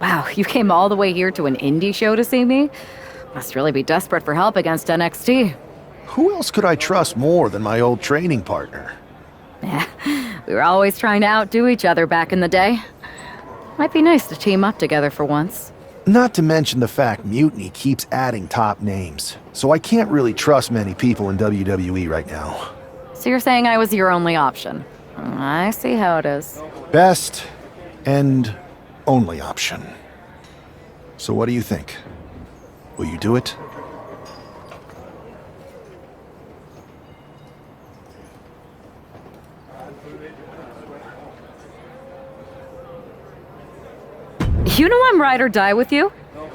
Wow, you came all the way here to an indie show to see me? Must really be desperate for help against NXT. Who else could I trust more than my old training partner? Yeah, we were always trying to outdo each other back in the day. Might be nice to team up together for once. Not to mention the fact Mutiny keeps adding top names, so I can't really trust many people in WWE right now. So you're saying I was your only option? I see how it is. Best and only option. So what do you think? Will you do it? You know I'm ride or die with you?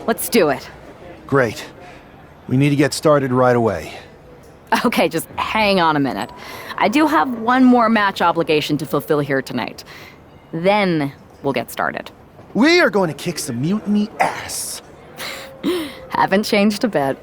Let's do it. Great. We need to get started right away. Okay, just hang on a minute. I do have one more match obligation to fulfill here tonight. Then we'll get started. We are going to kick some Mutiny ass. Haven't changed a bit.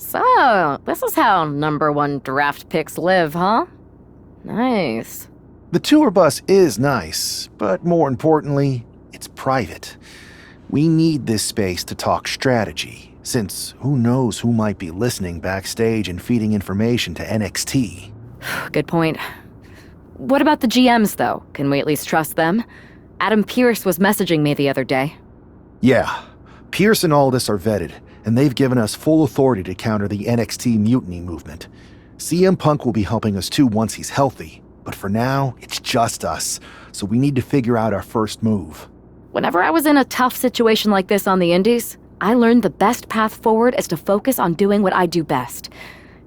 So, this is how #1 draft picks live, huh? Nice. The tour bus is nice, but more importantly, it's private. We need this space to talk strategy, since who knows who might be listening backstage and feeding information to NXT. Good point. What about the GMs, though? Can we at least trust them? Adam Pearce was messaging me the other day. Yeah, Pierce and Aldis are vetted, and they've given us full authority to counter the NXT mutiny movement. CM Punk will be helping us too once he's healthy, but for now, it's just us, so we need to figure out our first move. Whenever I was in a tough situation like this on the Indies, I learned the best path forward is to focus on doing what I do best,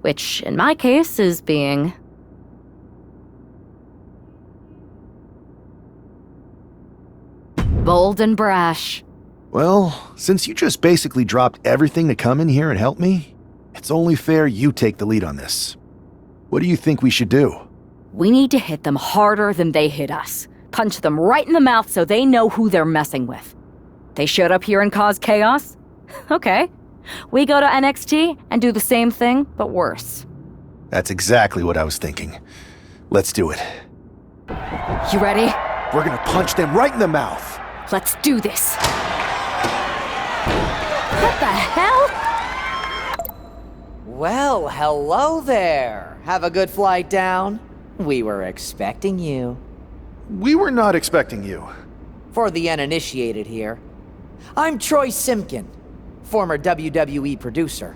which, in my case, is being... bold and brash. Well, since you just basically dropped everything to come in here and help me, it's only fair you take the lead on this. What do you think we should do? We need to hit them harder than they hit us. Punch them right in the mouth so they know who they're messing with. They showed up here and caused chaos? Okay. We go to NXT and do the same thing, but worse. That's exactly what I was thinking. Let's do it. You ready? We're gonna punch them right in the mouth. Let's do this. What the hell? Well, hello there. Have a good flight down. We were expecting you. We were not expecting you. For the uninitiated here, I'm Troy Simpkin, former WWE producer,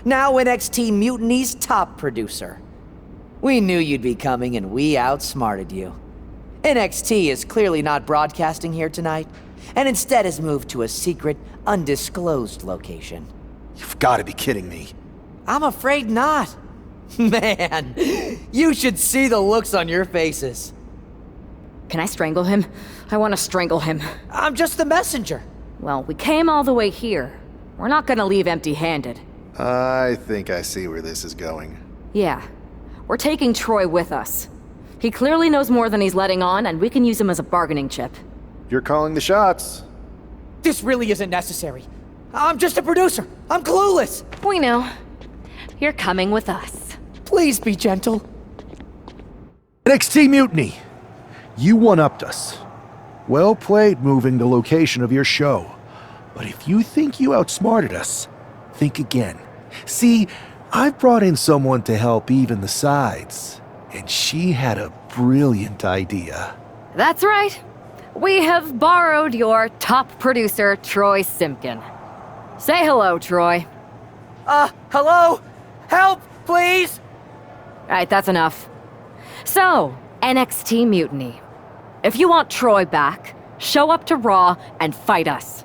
now NXT Mutiny's top producer. We knew you'd be coming and we outsmarted you. NXT is clearly not broadcasting here tonight, and instead has moved to a secret, undisclosed location. You've got to be kidding me. I'm afraid not. Man, you should see the looks on your faces. Can I strangle him? I want to strangle him. I'm just the messenger. Well, we came all the way here. We're not gonna leave empty-handed. I think I see where this is going. Yeah. We're taking Troy with us. He clearly knows more than he's letting on, and we can use him as a bargaining chip. You're calling the shots. This really isn't necessary. I'm just a producer. I'm clueless. We know. You're coming with us. Please be gentle. NXT Mutiny! You one-upped us. Well played moving the location of your show. But if you think you outsmarted us, think again. See, I've brought in someone to help even the sides, and she had a brilliant idea. That's right. We have borrowed your top producer, Troy Simpkin. Say hello, Troy. Hello? Help, please? Alright, that's enough. So, NXT Mutiny. If you want Troy back, show up to Raw and fight us.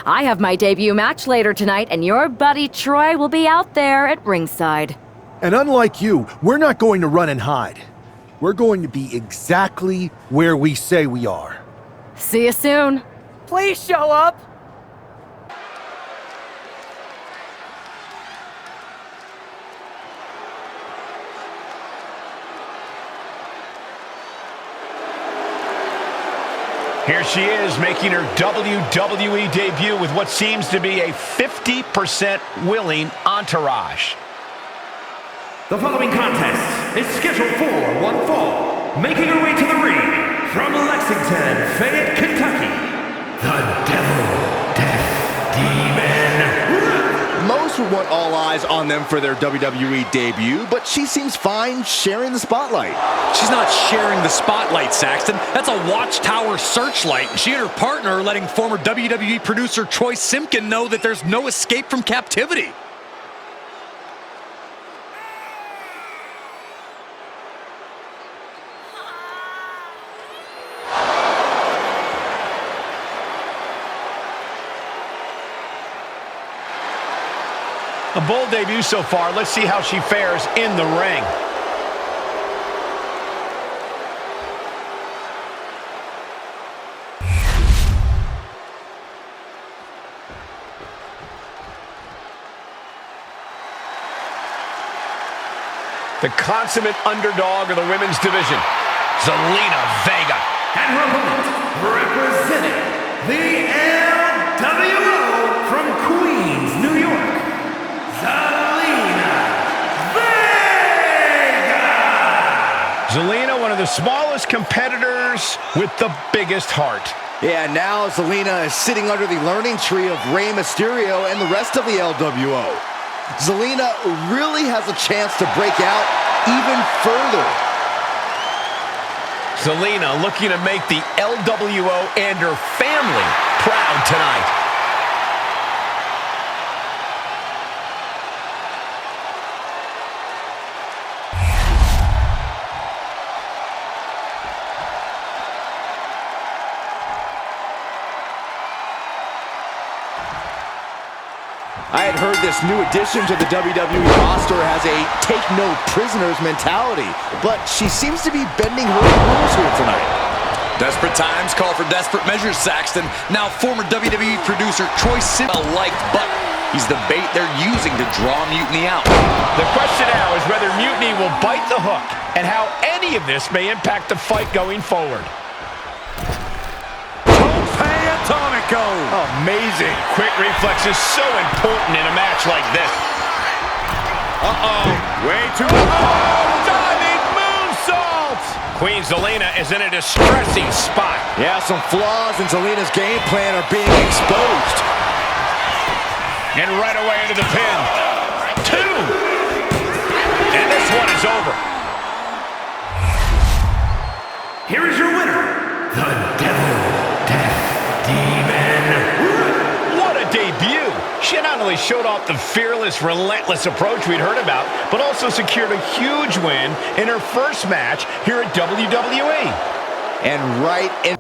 I have my debut match later tonight, and your buddy Troy will be out there at ringside. And unlike you, we're not going to run and hide. We're going to be exactly where we say we are. See you soon. Please show up. Here she is, making her WWE debut with what seems to be a 50% willing entourage. The following contest is scheduled for one fall. Making her way to the ring from Lexington, Fayette, Kentucky, the Devil Death Demon. Most would want all eyes on them for their WWE debut, but she seems fine sharing the spotlight. She's not sharing the spotlight, Saxton. That's a watchtower searchlight. She and her partner are letting former WWE producer Troy Simpkin know that there's no escape from captivity. A bold debut so far. Let's see how she fares in the ring. The consummate underdog of the women's division, Zelina Vega. And her opponent, representing the LWO from Queens, New York, Zelina the smallest competitors with the biggest heart. Yeah, now Zelina is sitting under the learning tree of Rey Mysterio and the rest of the LWO. Zelina really has a chance to break out even further. Zelina looking to make the LWO and her family proud tonight. I had heard this new addition to the WWE roster has a take-no-prisoners mentality, but she seems to be bending her rules here tonight. Desperate times call for desperate measures, Saxton. Now former WWE producer Troy Simpson liked, but he's the bait they're using to draw Mutiny out. The question now is whether Mutiny will bite the hook and how any of this may impact the fight going forward. Amazing. Quick reflex is so important in a match like this. Way too Diving moonsault! Queen Zelina is in a distressing spot. Yeah, some flaws in Zelina's game plan are being exposed. And right away into the pin. 2! And this one is over. Here is your winner, the Devil Death Demon. What a debut! She not only showed off the fearless, relentless approach we'd heard about, but also secured a huge win in her first match here at WWE. And right in